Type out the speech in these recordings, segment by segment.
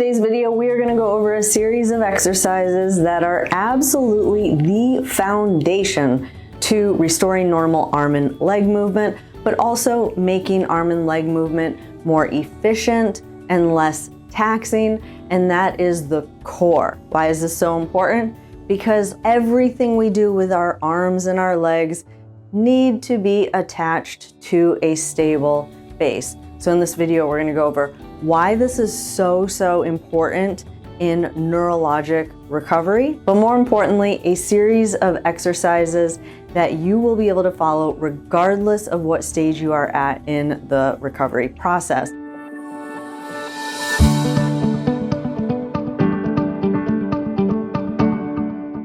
today's video, we are going to go over a series of exercises that are absolutely the foundation to restoring normal arm and leg movement, but also making arm and leg movement more efficient and less taxing, and that is the core. Why is this so important? Because everything we do with our arms and our legs need to be attached to a stable base. So in this video, we're going to go over why this is so important in neurologic recovery, but more importantly, a series of exercises that you will be able to follow regardless of what stage you are at in the recovery process. If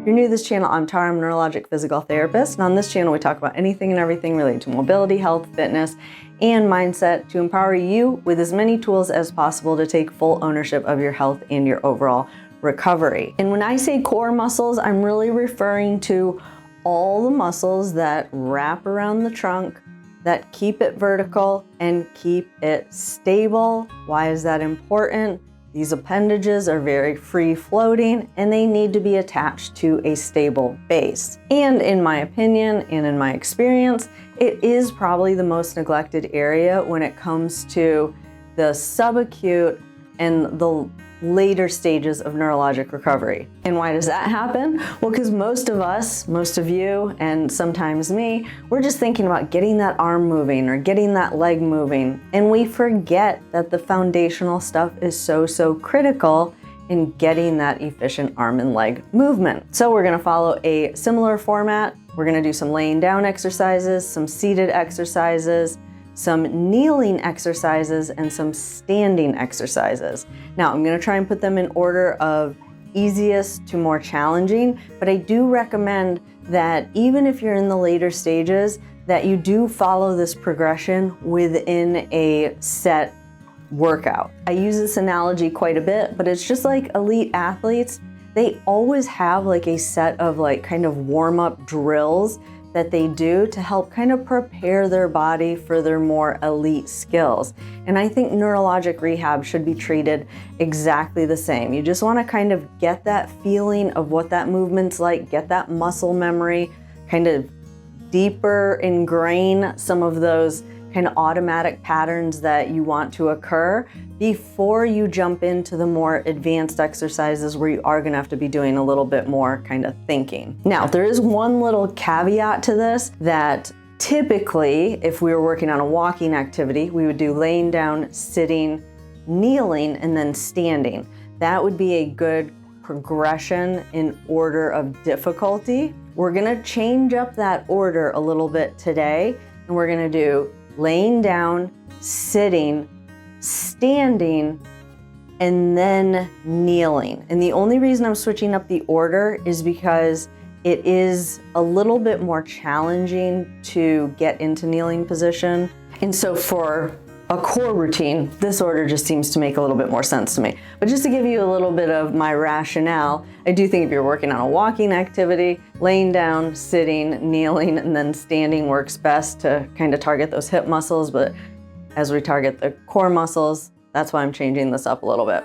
you're new to this channel, I'm Tara, I'm a neurologic physical therapist, and on this channel we talk about anything and everything related to mobility, health, fitness, and mindset to empower you with as many tools as possible to take full ownership of your health and your overall recovery. And when I say core muscles, I'm really referring to all the muscles that wrap around the trunk, that keep it vertical and keep it stable. Why is that important? These appendages are very free floating and they need to be attached to a stable base. And in my opinion and in my experience, it is probably the most neglected area when it comes to the subacute and the later stages of neurologic recovery. And why does that happen? Well, because most of us, most of you, and sometimes me, we're just thinking about getting that arm moving or getting that leg moving. And we forget that the foundational stuff is so critical in getting that efficient arm and leg movement. So we're gonna follow a similar format. We're gonna do some laying down exercises, some seated exercises, some kneeling exercises, and some standing exercises. Now, I'm gonna try and put them in order of easiest to more challenging, but I do recommend that even if you're in the later stages, that you do follow this progression within a set workout. I use this analogy quite a bit, but it's just like elite athletes, they always have like a set of like kind of warm-up drills that they do to help kind of prepare their body for their more elite skills. And I think neurologic rehab should be treated exactly the same. You just want to kind of get that feeling of what that movement's like, get that muscle memory, kind of deeper ingrain some of those kind of automatic patterns that you want to occur before you jump into the more advanced exercises where you are going to have to be doing a little bit more kind of thinking. Now, there is one little caveat to this that typically, if we were working on a walking activity, we would do laying down, sitting, kneeling, and then standing. That would be a good progression in order of difficulty. We're going to change up that order a little bit today, and we're going to do laying down, sitting, standing, and then kneeling. And the only reason I'm switching up the order is because it is a little bit more challenging to get into kneeling position. And so for a core routine, this order just seems to make a little bit more sense to me. But just to give you a little bit of my rationale, I do think if you're working on a walking activity, laying down, sitting, kneeling, and then standing works best to kind of target those hip muscles. But as we target the core muscles, that's why I'm changing this up a little bit.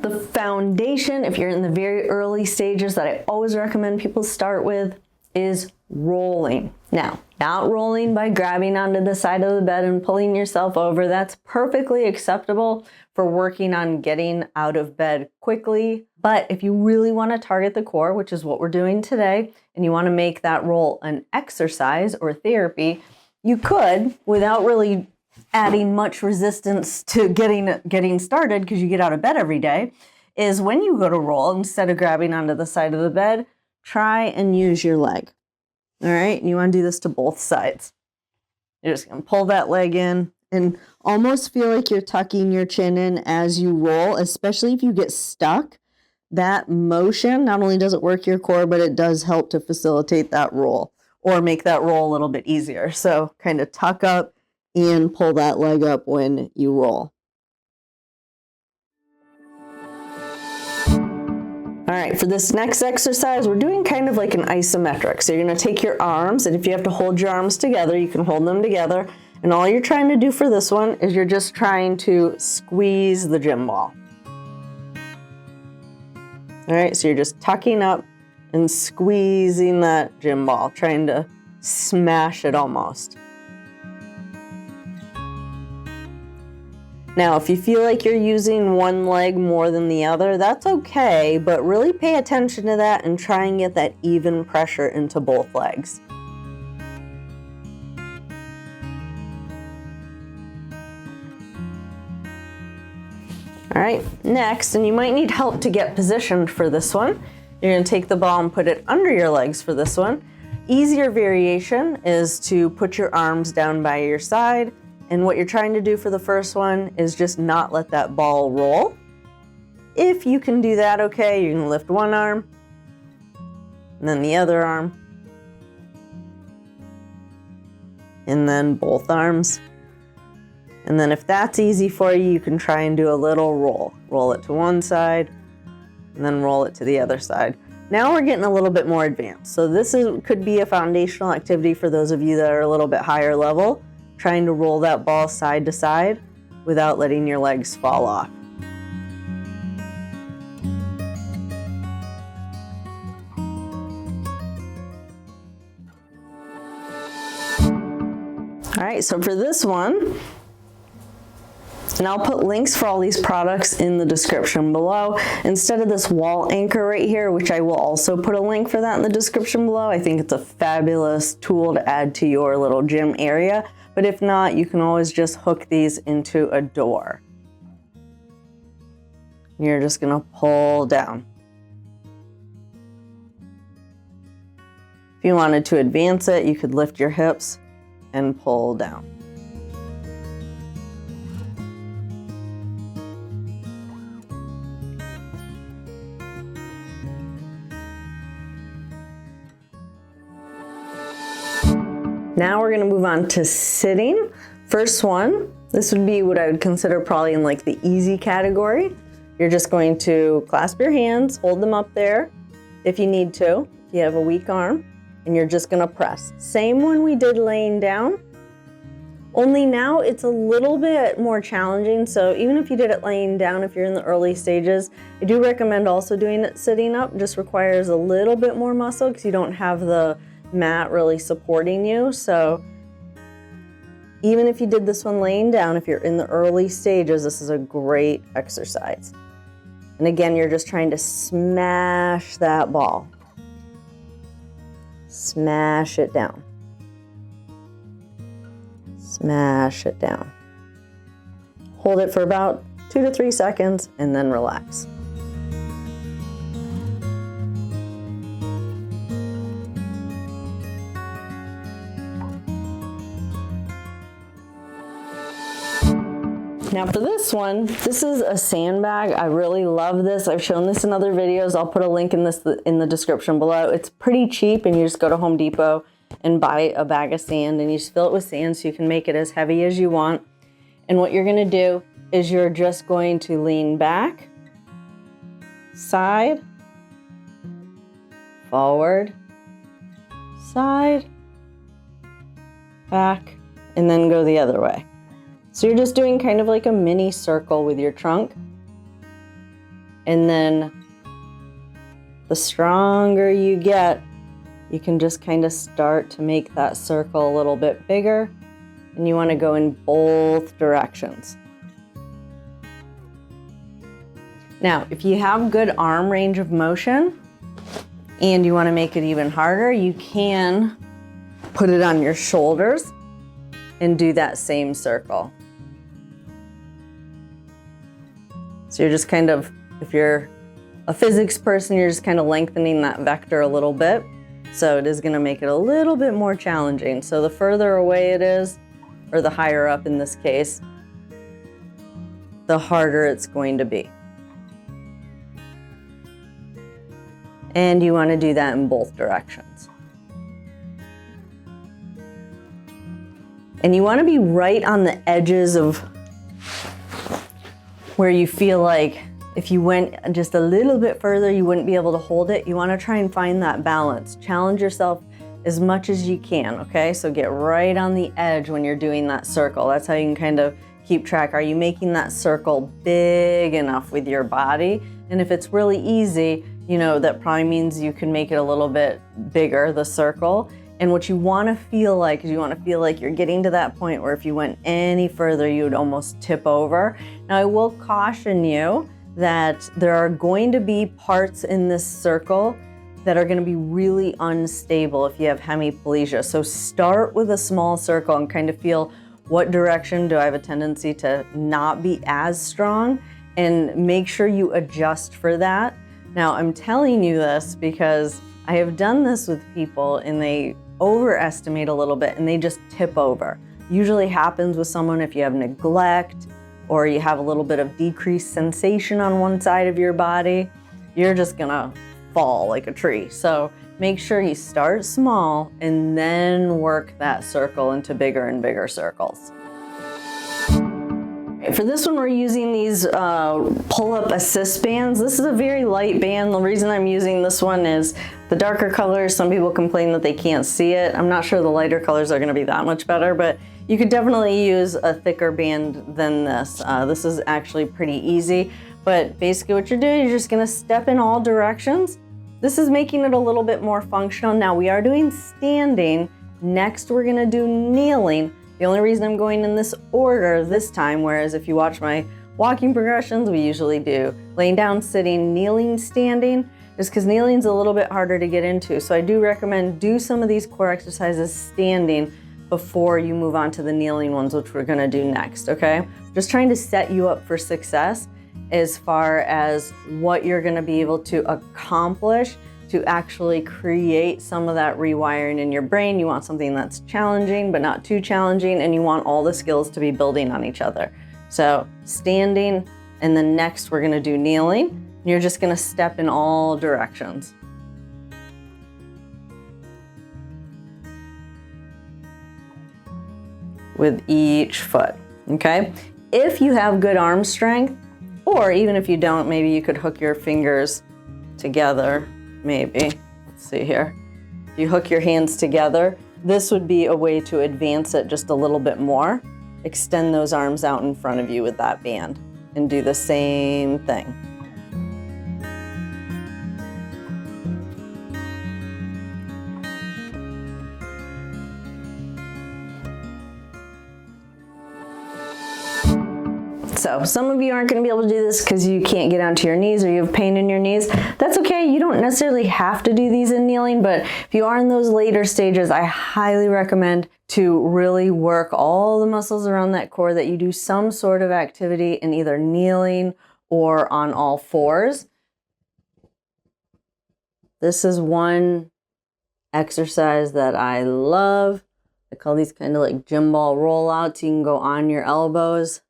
The foundation, if you're in the very early stages that I always recommend people start with, is rolling. Now, not rolling by grabbing onto the side of the bed and pulling yourself over. That's perfectly acceptable for working on getting out of bed quickly. But if you really want to target the core, which is what we're doing today, and you want to make that roll an exercise or therapy, you could, without really adding much resistance to getting started, because you get out of bed every day, is when you go to roll, instead of grabbing onto the side of the bed, try and use your leg. All right, and you want to do this to both sides. You're just going to pull that leg in and almost feel like you're tucking your chin in as you roll, especially if you get stuck. That motion, not only does it work your core, but it does help to facilitate that roll or make that roll a little bit easier. So kind of tuck up and pull that leg up when you roll. All right, for this next exercise, we're doing kind of like an isometric. So you're gonna take your arms, and if you have to hold your arms together, you can hold them together, And all you're trying to do for this one is you're just trying to squeeze the gym ball. All right, so you're just tucking up and squeezing that gym ball, trying to smash it almost. Now, if you feel like you're using one leg more than the other, that's okay, but really pay attention to that and try and get that even pressure into both legs. All right, next, and you might need help to get positioned for this one, you're gonna take the ball and put it under your legs for this one. Easier variation is to put your arms down by your side, and what you're trying to do for the first one is just not let that ball roll. If you can do that, okay, you can lift one arm, and then the other arm, and then both arms. And then if that's easy for you, you can try and do a little roll. Roll it to one side, and then roll it to the other side. Now we're getting a little bit more advanced. So this could be a foundational activity for those of you that are a little bit higher level, trying to roll that ball side to side without letting your legs fall off. All right, so for this one, and I'll put links for all these products in the description below. Instead of this wall anchor right here, which I will also put a link for that in the description below, I think it's a fabulous tool to add to your little gym area. But if not, you can always just hook these into a door. You're just gonna pull down. If you wanted to advance it, you could lift your hips and pull down. Now we're gonna move on to sitting. First one, this would be what I would consider probably in like the easy category. You're just going to clasp your hands, hold them up there if you need to, if you have a weak arm, and you're just gonna press. Same one we did laying down, only now it's a little bit more challenging. So even if you did it laying down, if you're in the early stages, I do recommend also doing it sitting up. It just requires a little bit more muscle because you don't have the mat really supporting you. So even if you did this one laying down, if you're in the early stages, this is a great exercise. And again, you're just trying to smash that ball. Smash it down. Smash it down. Hold it for about 2 to 3 seconds and then relax. Now for this one, this is a sandbag. I really love this. I've shown this in other videos. I'll put a link in the description below. It's pretty cheap and you just go to Home Depot and buy a bag of sand and you just fill it with sand so you can make it as heavy as you want. And what you're gonna do is you're just going to lean back, side, forward, side, back, and then go the other way. So you're just doing kind of like a mini circle with your trunk. And then the stronger you get, you can just kind of start to make that circle a little bit bigger. And you want to go in both directions. Now, if you have good arm range of motion and you want to make it even harder, you can put it on your shoulders and do that same circle. So you're just kind of, if you're a physics person, you're just kind of lengthening that vector a little bit. So it is going to make it a little bit more challenging. So the further away it is, or the higher up in this case, the harder it's going to be. And you want to do that in both directions. And you want to be right on the edges of where you feel like if you went just a little bit further, you wouldn't be able to hold it. You want to try and find that balance. Challenge yourself as much as you can, okay? So get right on the edge when you're doing that circle. That's how you can kind of keep track. Are you making that circle big enough with your body? And if it's really easy, you know, that probably means you can make it a little bit bigger, the circle. And what you want to feel like is you want to feel like you're getting to that point where if you went any further, you would almost tip over. Now, I will caution you that there are going to be parts in this circle that are going to be really unstable if you have hemiplegia. So start with a small circle and kind of feel what direction do I have a tendency to not be as strong, and make sure you adjust for that. Now, I'm telling you this because I have done this with people and they overestimate a little bit and they just tip over. Usually happens with someone if you have neglect or you have a little bit of decreased sensation on one side of your body, you're just gonna fall like a tree. So make sure you start small and then work that circle into bigger and bigger circles. For this one, we're using these pull-up assist bands. This is a very light band. The reason I'm using this one is the darker colors, some people complain that they can't see it. I'm not sure the lighter colors are gonna be that much better, but you could definitely use a thicker band than this. This is actually pretty easy, but basically what you're doing, you're just gonna step in all directions. This is making it a little bit more functional. Now we are doing standing. Next, we're gonna do kneeling. The only reason I'm going in this order this time, whereas if you watch my walking progressions, we usually do laying down, sitting, kneeling, standing, is because kneeling is a little bit harder to get into. So I do recommend do some of these core exercises standing before you move on to the kneeling ones, which we're gonna do next, okay? Just trying to set you up for success as far as what you're gonna be able to accomplish to actually create some of that rewiring in your brain. You want something that's challenging, but not too challenging, and you want all the skills to be building on each other. So standing, and then next we're gonna do kneeling. You're just gonna step in all directions. With each foot, okay? If you have good arm strength, or even if you don't, maybe you could hook your fingers together, maybe. Let's see here. If you hook your hands together, this would be a way to advance it just a little bit more. Extend those arms out in front of you with that band and do the same thing. So some of you aren't going to be able to do this because you can't get onto your knees or you have pain in your knees. That's okay. You don't necessarily have to do these in kneeling, but if you are in those later stages, I highly recommend to really work all the muscles around that core, that you do some sort of activity in either kneeling or on all fours. This is one exercise that I love. I call these kind of like gym ball rollouts. You can go on your elbows.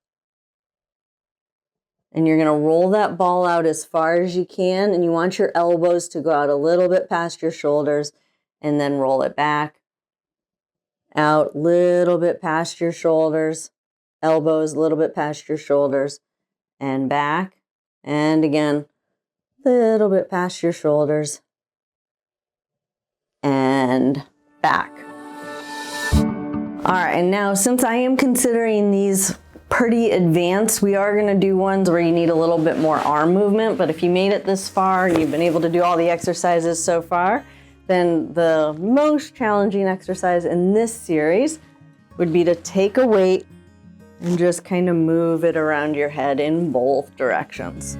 And you're gonna roll that ball out as far as you can, and you want your elbows to go out a little bit past your shoulders, and then roll it back, out, little bit past your shoulders, elbows, a little bit past your shoulders, and back, and again, little bit past your shoulders, and back. All right, and now since I am considering these pretty advanced, we are going to do ones where you need a little bit more arm movement, but if you made it this far and you've been able to do all the exercises so far, then the most challenging exercise in this series would be to take a weight and just kind of move it around your head in both directions.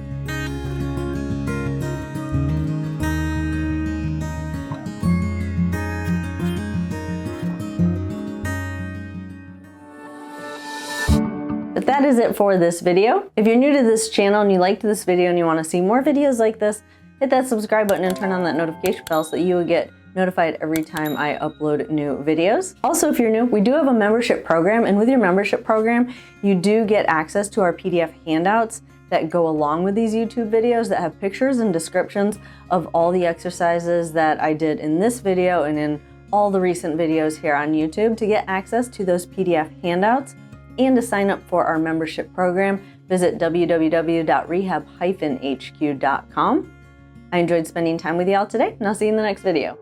But that is it for this video. If you're new to this channel and you liked this video and you want to see more videos like this, hit that subscribe button and turn on that notification bell so that you will get notified every time I upload new videos. Also, if you're new, we do have a membership program, and with your membership program, you do get access to our PDF handouts that go along with these YouTube videos that have pictures and descriptions of all the exercises that I did in this video and in all the recent videos here on YouTube. To get access to those PDF handouts and to sign up for our membership program, visit www.rehab-hq.com. I enjoyed spending time with y'all today, and I'll see you in the next video.